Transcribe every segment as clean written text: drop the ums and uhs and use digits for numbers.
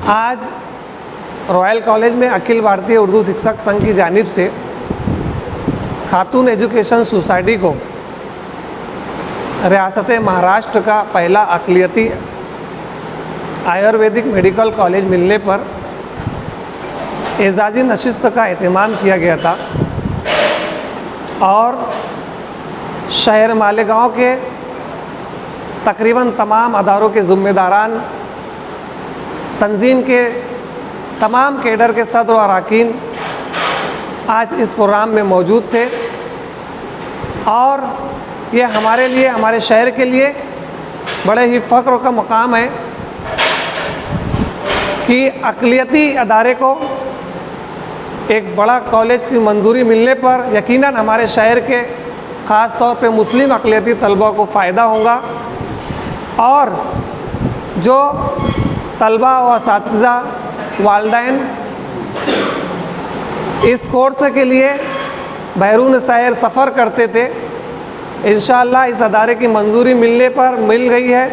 आज royal college में अखिल भारतीय उर्दू शिक्षक संघ की जानिब से खातून एजुकेशन सोसाइटी को रियासत महाराष्ट्र का पहला अक़लियती आयुर्वेदिक मेडिकल कॉलेज मिलने पर एजाज़ी नशिस्त का एहतमाम किया गया था और शहर मालेगांव के तकरीबन तमाम अदारों के ज़िम्मेदारान, तंजीम के तमाम कैडर के सदर और अरकान आज इस प्रोग्राम में मौजूद थे और ये हमारे लिए, हमारे शहर के लिए बड़े ही फ़ख्र का मकाम है कि अक़लियती अदारे को एक बड़ा कॉलेज की मंजूरी मिलने पर यकीनन हमारे शहर के ख़ास तौर पे मुस्लिम अक़लियती तलबा को फ़ायदा होगा और जो तलबा व असातिज़ा वालिदैन इस कोर्स के लिए बैरून शहर सफ़र करते थे, इंशाअल्लाह इस अदारे की मंजूरी मिलने पर मिल गई है।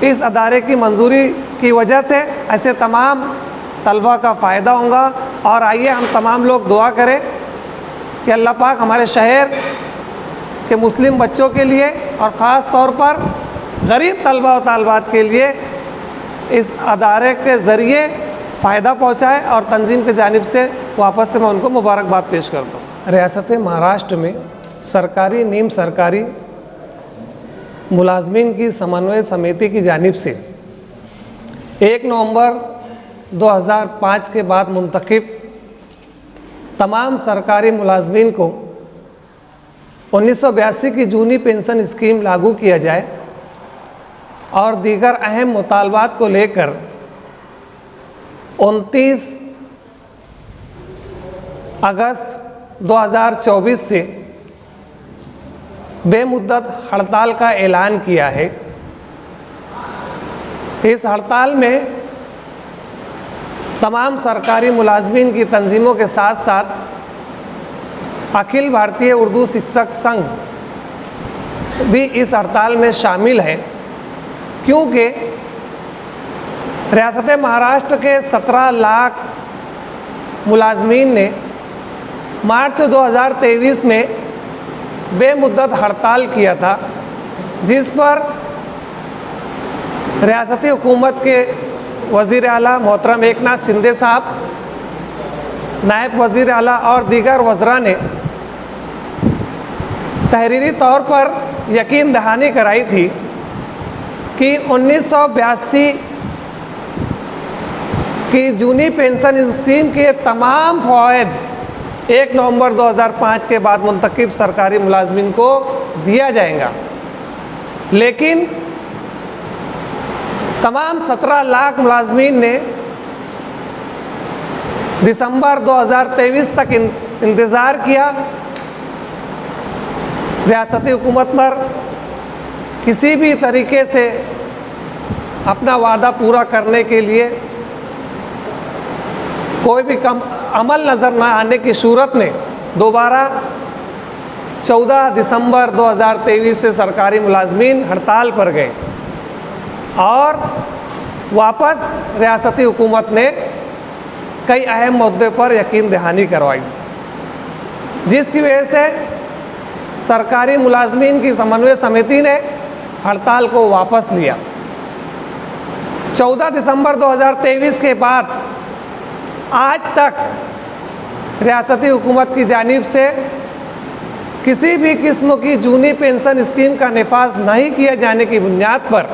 इस अदारे की मंजूरी की वजह से ऐसे तमाम तलबा का फ़ायदा होगा और आइए हम तमाम लोग दुआ करें कि अल्लाह पाक हमारे शहर के मुस्लिम बच्चों के लिए और ख़ास तौर पर गरीब तलबा व तालबात के लिए इस अदारे के ज़रिए फ़ायदा पहुँचाए और तंजीम की जानिब से वापस से मैं उनको मुबारकबाद पेश करता हूँ। रियासत महाराष्ट्र में सरकारी नीम सरकारी मुलाजमीन की समन्वय समिति की जानिब से 1 नवंबर 2005 के बाद मुंतखब तमाम सरकारी मुलाजमीन को 1982 की जूनी पेंशन स्कीम लागू किया जाए और दीगर अहम मुतालबात को लेकर 29 अगस्त 2024 से बेमुद्दत हड़ताल का ऐलान किया है। इस हड़ताल में तमाम सरकारी मुलाजमीन की तंजीमों के साथ साथ अखिल भारतीय उर्दू शिक्षक संघ भी इस हड़ताल में शामिल है, क्योंकि रियासत महाराष्ट्र के 17 लाख मुलाजमीन ने मार्च 2023 में बेमुद्दत हड़ताल किया था, जिस पर रियासती हुकूमत के वज़ीर आला मोहतरम एकनाथ शिंदे साहब, नायब वज़ीर आला और दीगर वज़रा ने तहरीरी तौर पर यकीन दहानी कराई थी कि 1982 की जूनी पेंशन स्कीम के तमाम फ़वाइद 1 नवंबर 2005 के बाद मुंतखब सरकारी मुलाजमीन को दिया जाएगा, लेकिन तमाम 17 लाख मुलाजमीन ने दिसंबर 2023 तक इंतज़ार किया। रियासती हुकूमत पर किसी भी तरीके से अपना वादा पूरा करने के लिए कोई भी कम अमल नज़र न आने की सूरत में दोबारा 14 दिसंबर 2023 से सरकारी मुलाजमीन हड़ताल पर गए और वापस रियासती हुकूमत ने कई अहम मुद्दे पर यकीन दहानी करवाई, जिसकी वजह से सरकारी मुलाजमीन की समन्वय समिति ने हड़ताल को वापस लिया। 14 दिसंबर 2023 के बाद आज तक रियासती हुकूमत की जानिब से किसी भी किस्म की जूनी पेंशन स्कीम का नफाज नहीं किए जाने की बुनियाद पर,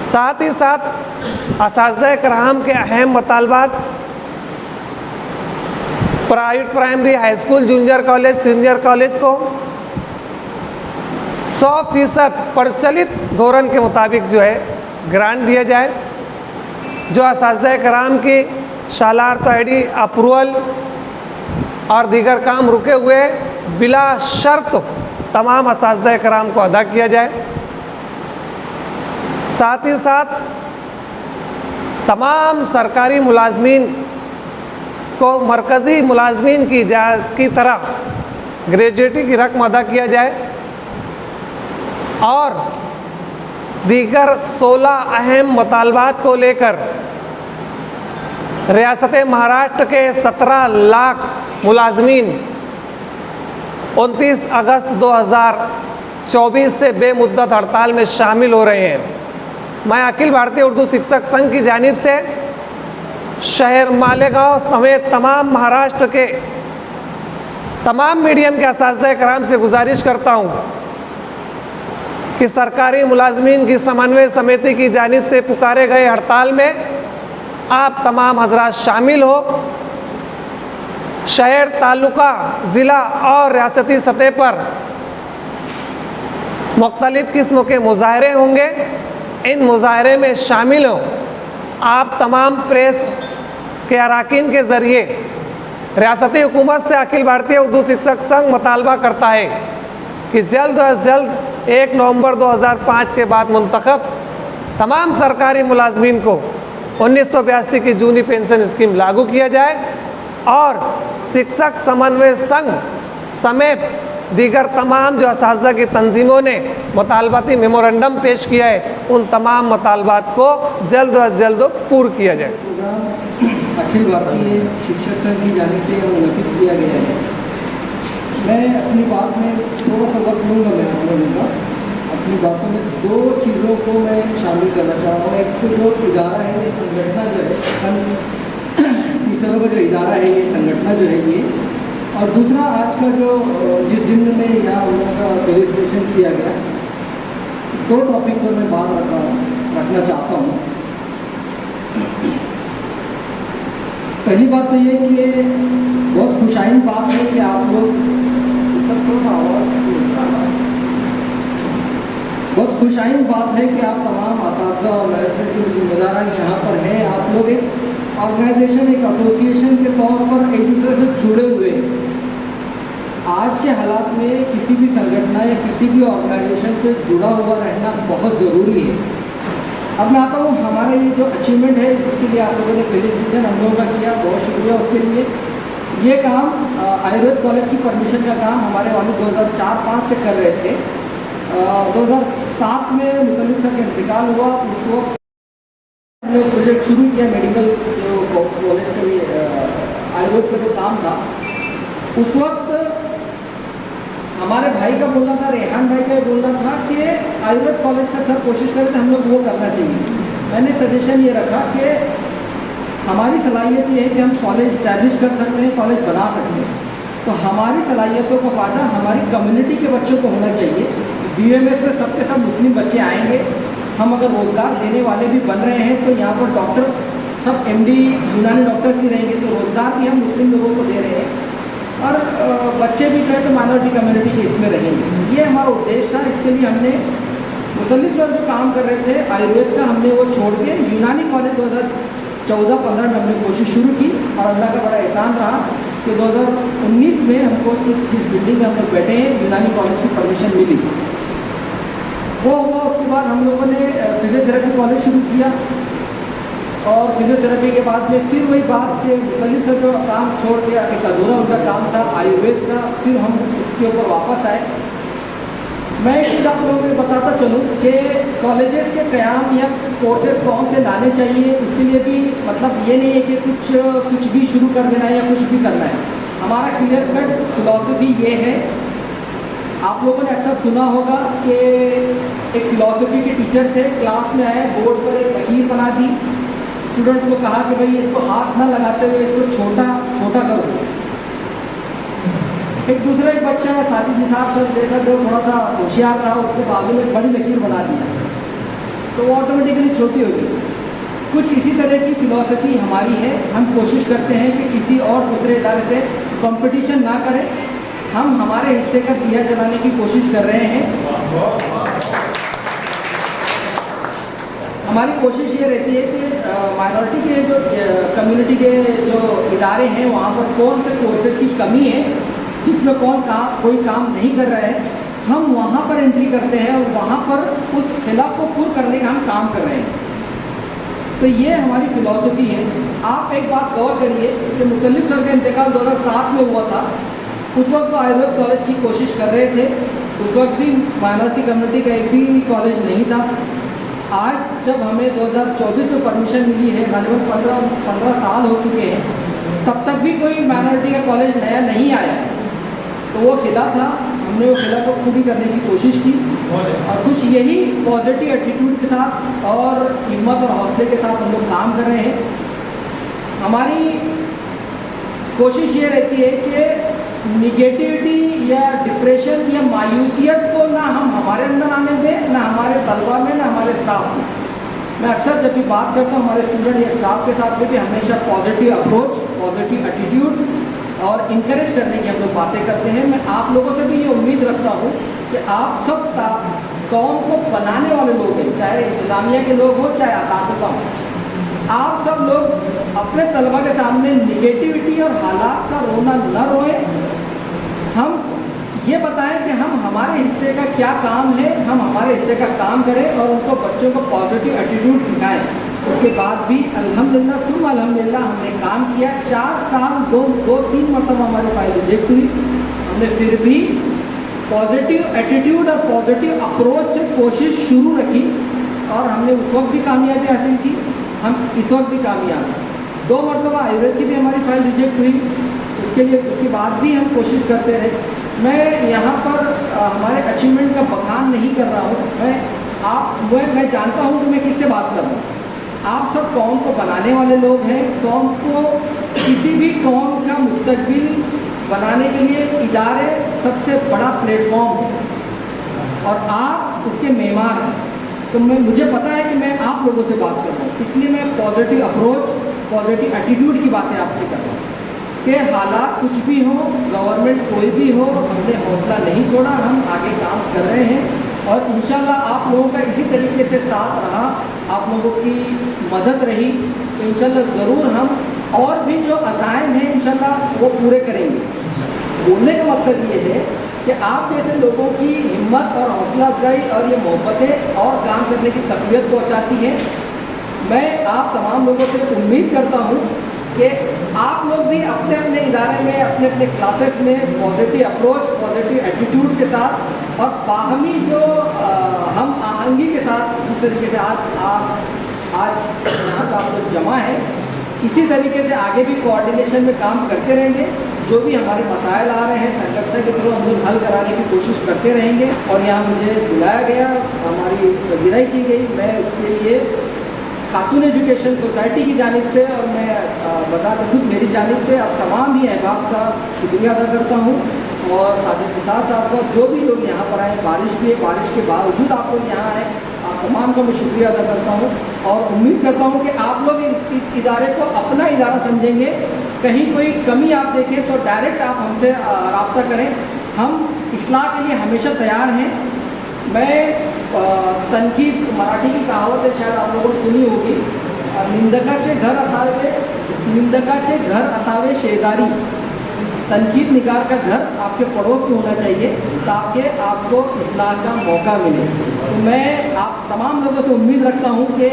साथ ही साथ असातिज़ा कराम के अहम मुतालबात private primary high school junior college senior college को 100% प्रचलित धोरण के मुताबिक जो है ग्रांट दिया जाए, जो असातिज़ा कराम की सालार तोड़ी अप्रूवल और दीगर काम रुके हुए बिला शर्त तमाम असातिज़ा कराम को अदा किया जाए। साथ ही साथ तमाम सरकारी मुलाजमीन को मरकज़ी मुलाजमीन की तरह ग्रेजुएटी की रकम अदा किया जाए और दीगर 16 अहम मुतालबात को लेकर रियासत महाराष्ट्र के 17 लाख मुलाजमीन 29 अगस्त 2024 से बेमुद्दत हड़ताल में शामिल हो रहे हैं। मैं अखिल भारतीय उर्दू शिक्षक संघ की जानिब से शहर मालेगांव समेत तमाम महाराष्ट्र के तमाम मीडियम के असातिज़ा कराम से गुजारिश करता हूँ कि सरकारी मुलाजमीन की समन्वय समिति की जानिब से पुकारे गए हड़ताल में आप तमाम हजरात शामिल हो। शहर, तालुका, ज़िला और रियासती सतह पर मुख्तलिफ़ किस्म के मुजाहरे होंगे। इन मुजाहरे में शामिल हो। आप तमाम प्रेस के अरकान के ज़रिए रियासती हुकूमत से अखिल भारतीय उर्दू शिक्षक संघ मुतालबा करता है कि जल्द अज जल्द 1 नवंबर 2005 के बाद मुंतखब तमाम सरकारी मुलाजमीन को 1982 की जूनी पेंशन स्कीम लागू किया जाए और शिक्षक समन्वय संघ समेत दीगर तमाम जो असातिज़ा की तंजीमों ने मुतालबाती मेमोरेंडम पेश किया है, उन तमाम मुतालबात को जल्द अज जल्द पूर्ण किया जाए। अखिल भारतीय शिक्षक संघ की जानिब से अनुमोदित किया गया है। मैं अपनी बात में थोड़ा सा वक्त लूँगा, मैं लूँगा अपनी बातों में 2 चीज़ों को मैं शामिल करना चाहूँगा। एक तो जो इदारा है, ये संगठना जो है, टीचरों का जो इदारा है, ये संगठना जो है ये, और दूसरा आज का जो जिस दिन में यहाँ उन लोगों का रजिस्ट्रेशन किया गया, 2 टॉपिक पर मैं बात रखना चाहता हूँ। पहली बात तो ये कि बहुत खुशाइन बात है कि आप लोग बहुत खुशाइन बात है कि आप तमाम असातिज़ा और मैनेजमेंट के जिम्मेदारान यहाँ पर हैं। आप लोग एक ऑर्गेनाइजेशन, एक एसोसिएशन के तौर पर एक दूसरे से जुड़े हुए हैं। आज के हालात में किसी भी संगठन या किसी भी ऑर्गेनाइजेशन से जुड़ा हुआ रहना बहुत ज़रूरी है। अब मैं आता हूँ, हमारा ये जो अचीवमेंट है जिसके लिए आप लोगों ने फेलिसिटेशन हम लोगों का किया, बहुत शुक्रिया उसके लिए। ये काम आयुर्वेद कॉलेज की परमिशन का काम हमारे वाले 2004-05 से कर रहे थे। 2007 में मुतल्लिक सर का इंतकाल हुआ। उस वक्त हमने प्रोजेक्ट शुरू किया मेडिकल जो कॉलेज के लिए आयुर्वेद का जो काम था। उस वक्त हमारे भाई का बोलना था, रेहान भाई का बोलना था कि आयुर्वेद कॉलेज का सर कोशिश करें तो हम लोग वो करना चाहिए। मैंने सजेशन ये रखा कि हमारी सलाहियत ये है कि हम कॉलेज इस्टेब्लिश कर सकते हैं, कॉलेज बना सकते हैं। तो हमारी सलाहियतों का फ़ायदा हमारी कम्युनिटी के बच्चों को होना चाहिए। BUMS में सबके सब मुस्लिम बच्चे आएंगे। हम अगर रोज़गार देने वाले भी बन रहे हैं तो यहाँ पर डॉक्टर सब MD यूनानी डॉक्टर्स ही रहेंगे, तो रोज़गार भी हम मुस्लिम लोगों को दे रहे हैं और बच्चे भी कहें तो माइनॉरिटी कम्युनिटी के इसमें रहेंगे। ये हमारा उद्देश्य था। इसके लिए हमने मुतल्लिक सर जो काम कर रहे थे आयुर्वेद का, हमने वो छोड़ के यूनानी कॉलेज 2014-15 में हमने कोशिश शुरू की और अल्लाह का बड़ा एहसान रहा कि 2019 में हमको जिस बिल्डिंग में हम लोग बैठे हैं यूनानी कॉलेज की परमिशन मिली। वो हुआ, उसके बाद हम लोगों ने फिजियोथेरेपी कॉलेज शुरू किया और फिजियोथेरेपी के बाद में फिर वही बात कि मुतल्लिक सर जो काम छोड़ के एक अधूरा उनका काम था आयुर्वेद का, फिर हम उसके ऊपर वापस आए। मैं एक चीज़ आप लोगों को बताता चलूँ कि कॉलेजेस के क़याम या कोर्सेज कौन से लाने चाहिए, इसके लिए भी मतलब ये नहीं है कि कुछ भी शुरू कर देना है या कुछ भी करना है। हमारा क्लियर कट फिलॉसफी ये है। आप लोगों ने अक्सर सुना होगा कि एक फिलॉसफी के टीचर थे, क्लास में आए, बोर्ड पर एक लकीर बना दी, स्टूडेंट्स को कहा कि भाई इसको हाथ ना लगाते हुए इसको छोटा छोटा करो। एक दूसरा एक बच्चा है साथी निसाब सर जैसा जो थोड़ा सा होशियार था, उसके बाजू में बड़ी लकीर बना दिया तो वो ऑटोमेटिकली छोटी हो गई। कुछ इसी तरह की फ़िलॉसफी हमारी है। हम कोशिश करते हैं कि किसी और दूसरे इदारे से कंपटीशन ना करें, हम हमारे हिस्से का दिया जलाने की कोशिश कर रहे हैं। हमारी कोशिश ये रहती है कि माइनॉरिटी के जो कम्युनिटी के जो इदारे हैं वहाँ पर कौन से कोर्सेज की कमी है, जिसमें कोई काम नहीं कर रहा है, हम वहाँ पर एंट्री करते हैं और वहाँ पर उस खिलाफ को पूर्ण करने का हम काम कर रहे हैं। तो ये हमारी फ़िलॉसफी है। आप एक बात गौर करिए कि मुतल्लिक सर का इंतकाल 2007 में हुआ था। उस वक्त वो आयुर्वेद कॉलेज की कोशिश कर रहे थे। उस वक्त भी माइनॉरिटी कम्युनिटी का एक भी कॉलेज नहीं था। आज जब हमें 2024 में परमिशन मिली है, करीबन 15 साल हो चुके हैं, तब तक भी कोई माइनॉरिटी का कॉलेज नया नहीं आया है। तो वो किला था, हमने वो किला को पूरी करने की कोशिश की और कुछ यही पॉजिटिव एटीट्यूड के साथ और हिम्मत और हौसले के साथ हम लोग काम कर रहे हैं। हमारी कोशिश ये रहती है कि निगेटिविटी या डिप्रेशन या मायूसियत को ना हम हमारे अंदर आने दें, ना हमारे तलबा में, ना हमारे स्टाफ में। मैं अक्सर जब भी बात करता हूँ हमारे स्टूडेंट या स्टाफ के साथ में भी हमेशा पॉजिटिव अप्रोच, पॉजिटिव एटीट्यूड और इनकरेज करने की हम लोग बातें करते हैं। मैं आप लोगों से भी ये उम्मीद रखता हूँ कि आप सब कौम को बनाने वाले लोग हैं, चाहे इंतजामिया के लोग हों, चाहे असातिज़ा हों। आप सब लोग अपने तलबा के सामने निगेटिविटी और हालात का रोना न रोएं। हम ये बताएं कि हम हमारे हिस्से का क्या काम है, हम हमारे हिस्से का काम करें और उनको बच्चों को पॉजिटिव एटीट्यूड सिखाएं। उसके बाद भी अल्हम्दुलिल्लाह सुम्मा अल्हम्दुलिल्लाह हमने काम किया। 4 साल 2-3 मरतबा हमारी फाइल रिजेक्ट हुई, हमने फिर भी पॉजिटिव एटीट्यूड और पॉजिटिव अप्रोच से कोशिश शुरू रखी और हमने उस वक्त भी कामयाबी हासिल की, हम इस वक्त भी कामयाब हैं। 2 मरतबा आयुर्वेद की भी हमारी फाइल रिजेक्ट हुई, उसके बाद भी हम कोशिश करते रहे। मैं यहाँ पर हमारे अचीवमेंट का बखान नहीं कर रहा हूँ, मैं जानता हूँ कि मैं किससे बात कर रहा हूँ। आप सब कौम को बनाने वाले लोग हैं। कौम को किसी भी कौम का मुस्तकबिल बनाने के लिए इदारे सबसे बड़ा प्लेटफॉर्म है और आप उसके मेहमान हैं। तो मुझे पता है कि मैं आप लोगों से बात कर रहा हूँ, इसलिए मैं पॉजिटिव अप्रोच, पॉजिटिव एटीट्यूड की बातें आपसे कर रहा हूँ कि हालात कुछ भी हो, गवर्नमेंट कोई भी हो, हमने हौसला नहीं छोड़ा, हम आगे काम कर रहे हैं और इंशाल्लाह आप लोगों का इसी तरीके से साथ रहा, आप लोगों की मदद रही तो इंशाल्लाह ज़रूर हम और भी जो अज़ाइम हैं इंशाल्लाह वो पूरे करेंगे। बोलने का मकसद ये है कि आप जैसे लोगों की हिम्मत और हौसला अफजाई और ये मोहब्बतें और काम करने की तक़वियत पहुँचाती हैं। मैं आप तमाम लोगों से उम्मीद करता हूँ कि आप लोग भी अपने अपने इदारे में, अपने अपने क्लासेस में पॉजिटिव अप्रोच, पॉजिटिव एटीट्यूड के साथ और बाहमी जो हम आहंगी के साथ जिस तरीके से आज यहाँ पर आप लोग जमा है, इसी तरीके से आगे भी कोऑर्डिनेशन में काम करते रहेंगे। जो भी हमारे मसाइल आ रहे हैं संगठन के थ्रू हम लोग हल कराने की कोशिश करते रहेंगे और यहाँ मुझे बुलाया गया, हमारी पजीराई की गई, मैं उसके लिए खातून एजुकेशन सोसाइटी की जानिब से और मैं बता खुद मेरी जानिब से अब तमाम ही अहबाब का शुक्रिया अदा करता हूँ और साथ साथ जो भी लोग यहाँ पर आए, बारिश भी है, बारिश के बावजूद आप लोग यहाँ आए, आप तमाम का मैं शुक्रिया अदा करता हूँ और उम्मीद करता हूँ कि आप लोग इस इदारे को अपना इदारा समझेंगे। कहीं कोई कमी आप देखें तो डायरेक्ट आप हमसे रब्ता करें, हम इस्लाह के लिए हमेशा तैयार हैं। मैं तनकीद, मराठी की कहावत है, शायद आप लोगों ने सुनी होगी, निंदकाचे घर असावे शेजारी। तनकीद निगार का घर आपके पड़ोस में होना चाहिए ताकि आपको इस्लाह का मौका मिले। तो मैं आप तमाम लोगों से उम्मीद रखता हूँ कि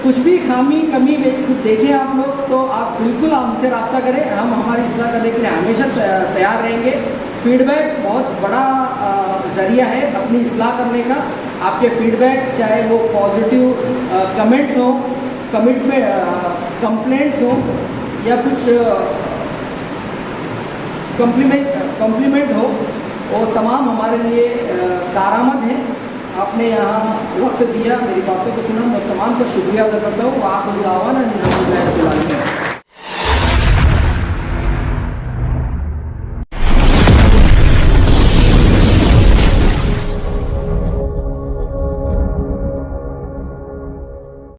कुछ भी खामी कमी कुछ देखें आप लोग तो आप बिल्कुल हमसे रब्ता करें, हम हमारी इस्लाह करने के लिए हमेशा तैयार रहेंगे। फीडबैक बहुत बड़ा ज़रिया है अपनी इस्लाह करने का। आपके फीडबैक चाहे वो पॉजिटिव कमेंट्स हों, कंप्लेंट्स हों या कुछ कॉम्प्लीमेंट हो, वो तमाम हमारे लिए कारआमद है। आपने यहाँ वक्त दिया, मेरी बातों को सुना, मैं तमाम का शुक्रिया अदा करता हूँ। आखिर दावाना अल्हम्दुलिल्लाह रब्बिल आलमीन।